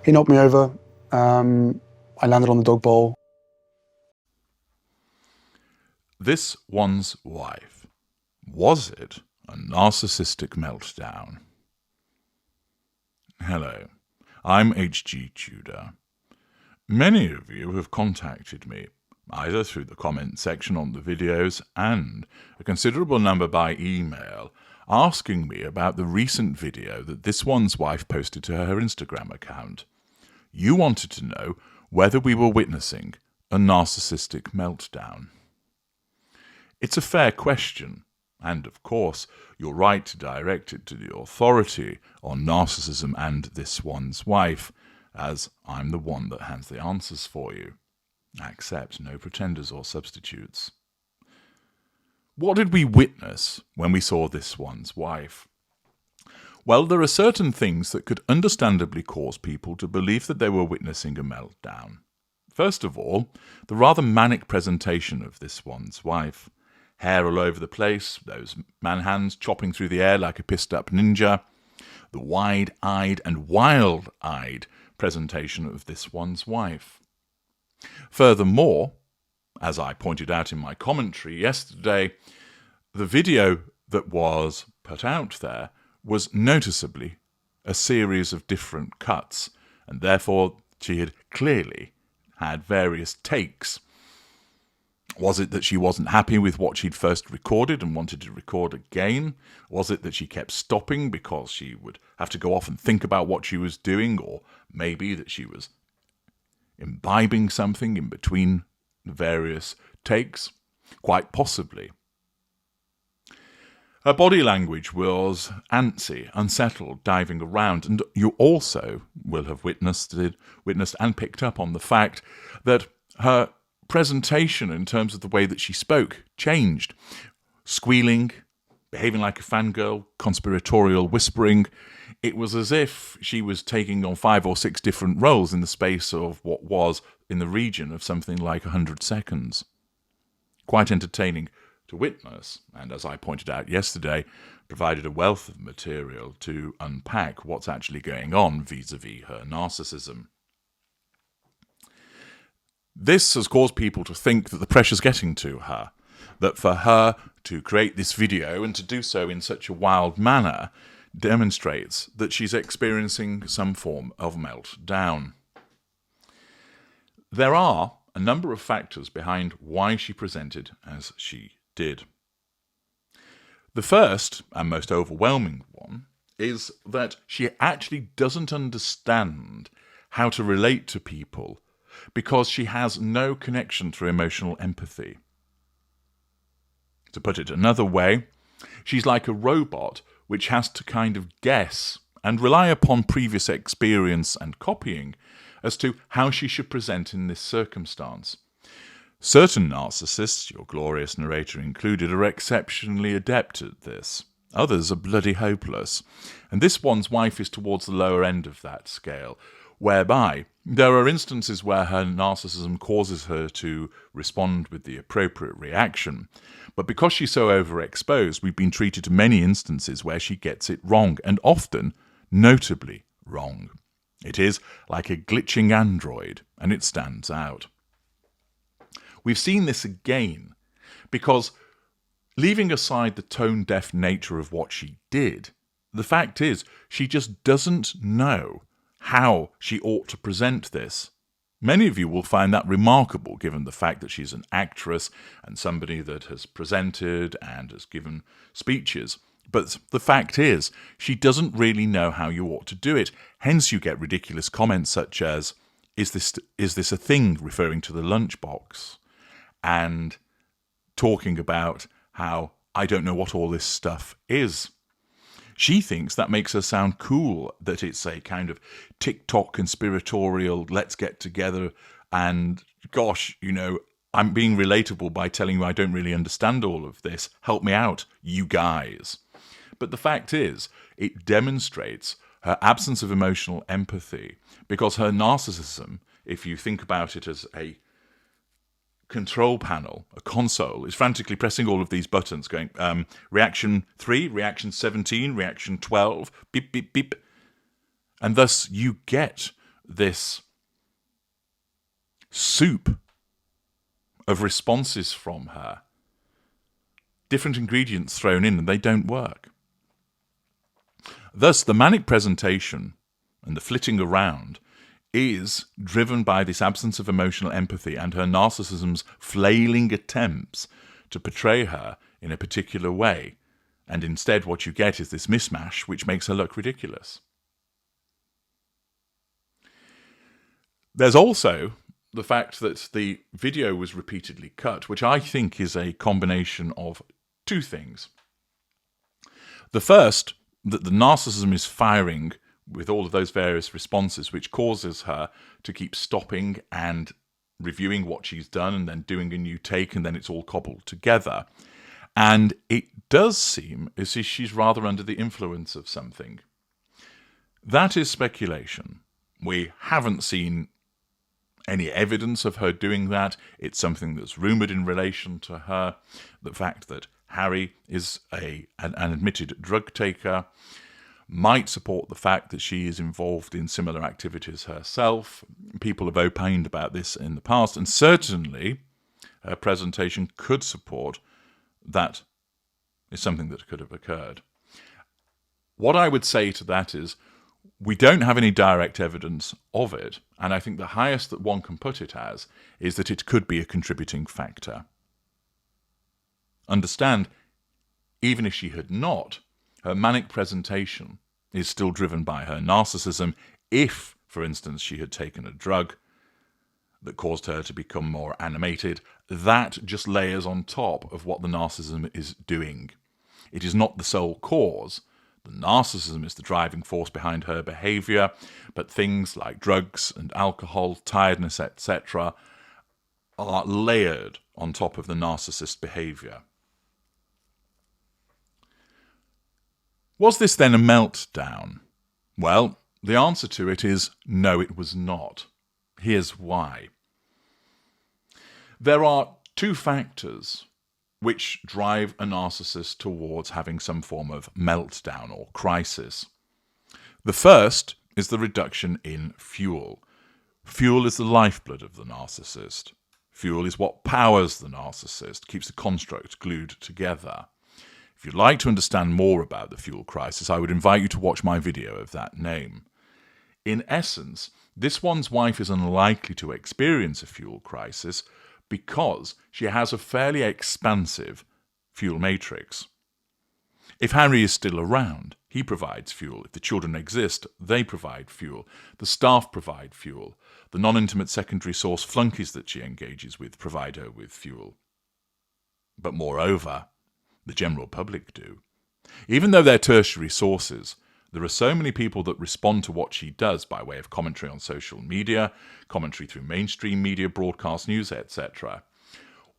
He knocked me over. I landed on the dog bowl. This one's wife. Was it a narcissistic meltdown? Hello, I'm hgtudor. Many of you have contacted me, either through the comment section on the videos and a considerable number by email, asking me about the recent video that this one's wife posted to her Instagram account. You wanted to know whether we were witnessing a narcissistic meltdown. It's a fair question, and of course, you're right to direct it to the authority on narcissism and this one's wife, as I'm the one that has the answers for you. Accept no pretenders or substitutes. What did we witness when we saw this one's wife? Well, there are certain things that could understandably cause people to believe that they were witnessing a meltdown. First of all, the rather manic presentation of this one's wife. Hair all over the place, those man hands chopping through the air like a pissed-up ninja. The wide-eyed and wild-eyed presentation of this one's wife. Furthermore, as I pointed out in my commentary yesterday, the video that was put out there was noticeably a series of different cuts, and therefore she had clearly had various takes. Was it that she wasn't happy with what she'd first recorded and wanted to record again? Was it that she kept stopping because she would have to go off and think about what she was doing? Or maybe that she was imbibing something in between the various takes? Quite possibly. Her body language was antsy, unsettled, diving around, and you also will have witnessed and picked up on the fact that her presentation in terms of the way that she spoke changed. Squealing, behaving like a fangirl, conspiratorial whispering. It was as if she was taking on 5 or 6 different roles in the space of what was in the region of something like 100 seconds. Quite entertaining to witness, and as I pointed out yesterday, provided a wealth of material to unpack what's actually going on vis-a-vis her narcissism. This has caused people to think that the pressure's getting to her, that for her to create this video and to do so in such a wild manner demonstrates that she's experiencing some form of meltdown. There are a number of factors behind why she presented as she did. The first and most overwhelming one is that she actually doesn't understand how to relate to people because she has no connection through emotional empathy. To put it another way, she's like a robot which has to kind of guess and rely upon previous experience and copying as to how she should present in this circumstance. Certain narcissists, your glorious narrator included, are exceptionally adept at this. Others are bloody hopeless. And this one's wife is towards the lower end of that scale, whereby there are instances where her narcissism causes her to respond with the appropriate reaction. But because she's so overexposed, we've been treated to many instances where she gets it wrong, and often, notably, wrong. It is like a glitching android, and it stands out. We've seen this again, because leaving aside the tone-deaf nature of what she did, the fact is she just doesn't know how she ought to present this. Many of you will find that remarkable, given the fact that she's an actress and somebody that has presented and has given speeches. But the fact is, she doesn't really know how you ought to do it. Hence you get ridiculous comments such as, is this a thing, referring to the lunchbox? And talking about how I don't know what all this stuff is. She thinks that makes her sound cool, that it's a kind of TikTok conspiratorial, let's get together and, gosh, I'm being relatable by telling you I don't really understand all of this. Help me out, you guys. But the fact is, it demonstrates her absence of emotional empathy because her narcissism, if you think about it as a control panel, a console, is frantically pressing all of these buttons going, reaction 3, reaction 17, reaction 12, beep, beep, beep. And thus you get this soup of responses from her, different ingredients thrown in, and they don't work. Thus, the manic presentation and the flitting around is driven by this absence of emotional empathy and her narcissism's flailing attempts to portray her in a particular way. And instead what you get is this mishmash which makes her look ridiculous. There's also the fact that the video was repeatedly cut, which I think is a combination of two things. The first, that the narcissism is firing with all of those various responses, which causes her to keep stopping and reviewing what she's done and then doing a new take, and then it's all cobbled together. And it does seem as if she's rather under the influence of something. That is speculation. We haven't seen any evidence of her doing that. It's something that's rumoured in relation to her. The fact that Harry is an admitted drug taker might support the fact that she is involved in similar activities herself. People have opined about this in the past, and certainly her presentation could support that is something that could have occurred. What I would say to that is, we don't have any direct evidence of it, and I think the highest that one can put it as is that it could be a contributing factor. Understand, even if she had not, her manic presentation is still driven by her narcissism. If, for instance, she had taken a drug that caused her to become more animated, that just layers on top of what the narcissism is doing. It is not the sole cause. The narcissism is the driving force behind her behaviour, but things like drugs and alcohol, tiredness, etc. are layered on top of the narcissist behaviour. Was this then a meltdown? Well, the answer to it is no, it was not. Here's why. There are two factors which drive a narcissist towards having some form of meltdown or crisis. The first is the reduction in fuel. Fuel is the lifeblood of the narcissist. Fuel is what powers the narcissist, keeps the construct glued together. If you'd like to understand more about the fuel crisis, I would invite you to watch my video of that name. In essence, this one's wife is unlikely to experience a fuel crisis because she has a fairly expansive fuel matrix. If Harry is still around, he provides fuel. If the children exist, they provide fuel. The staff provide fuel. The non-intimate secondary source flunkies that she engages with provide her with fuel. But moreover, the general public do. Even though they're tertiary sources, there are so many people that respond to what she does by way of commentary on social media, commentary through mainstream media, broadcast news, etc.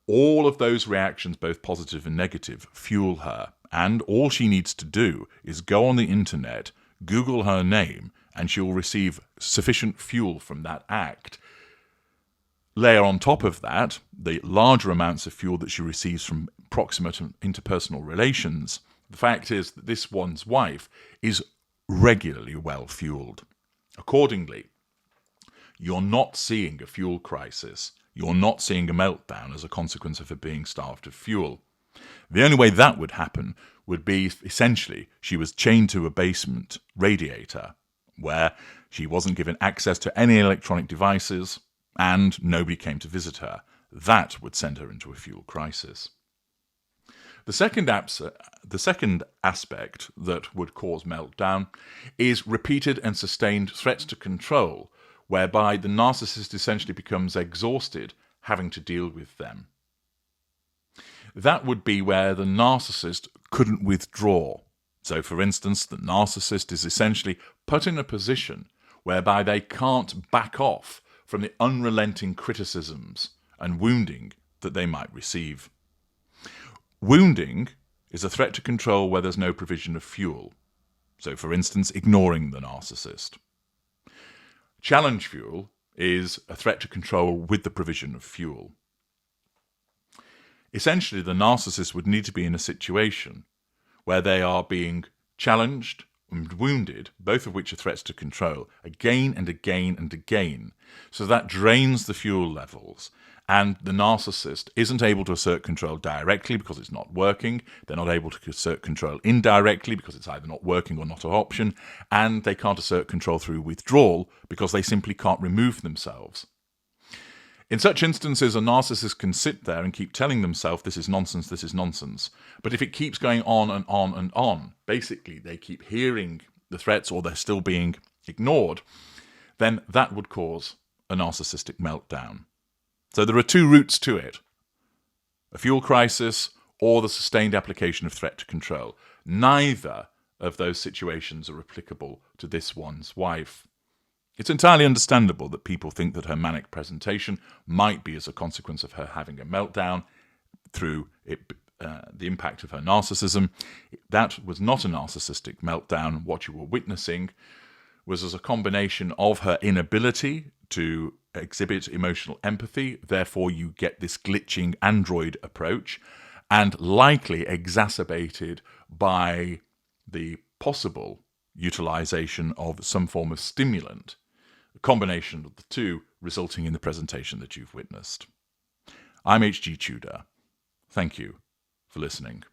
All of those reactions, both positive and negative, fuel her, and all she needs to do is go on the internet, Google her name, and she'll receive sufficient fuel from that act. Layer on top of that the larger amounts of fuel that she receives from proximate and interpersonal relations. The fact is that this one's wife is regularly well fueled. Accordingly, you're not seeing a fuel crisis. You're not seeing a meltdown as a consequence of her being starved of fuel. The only way that would happen would be essentially she was chained to a basement radiator where she wasn't given access to any electronic devices and nobody came to visit her. That would send her into a fuel crisis. The second aspect that would cause meltdown is repeated and sustained threats to control, whereby the narcissist essentially becomes exhausted having to deal with them. That would be where the narcissist couldn't withdraw. So, for instance, the narcissist is essentially put in a position whereby they can't back off from the unrelenting criticisms and wounding that they might receive. Wounding is a threat to control where there's no provision of fuel. So, for instance, ignoring the narcissist. Challenge fuel is a threat to control with the provision of fuel. Essentially, the narcissist would need to be in a situation where they are being challenged and wounded, both of which are threats to control, again and again and again. So that drains the fuel levels, and the narcissist isn't able to assert control directly because it's not working. They're not able to assert control indirectly because it's either not working or not an option, and they can't assert control through withdrawal because they simply can't remove themselves. In such instances, a narcissist can sit there and keep telling themselves, this is nonsense, this is nonsense. But if it keeps going on and on and on, basically they keep hearing the threats or they're still being ignored, then that would cause a narcissistic meltdown. So there are two routes to it: a fuel crisis or the sustained application of threat to control. Neither of those situations are applicable to this one's wife. It's entirely understandable that people think that her manic presentation might be as a consequence of her having a meltdown through the impact of her narcissism. That was not a narcissistic meltdown. What you were witnessing was as a combination of her inability to exhibit emotional empathy. Therefore, you get this glitching android approach, and likely exacerbated by the possible utilization of some form of stimulant. A combination of the two resulting in the presentation that you've witnessed. I'm H.G. Tudor. Thank you for listening.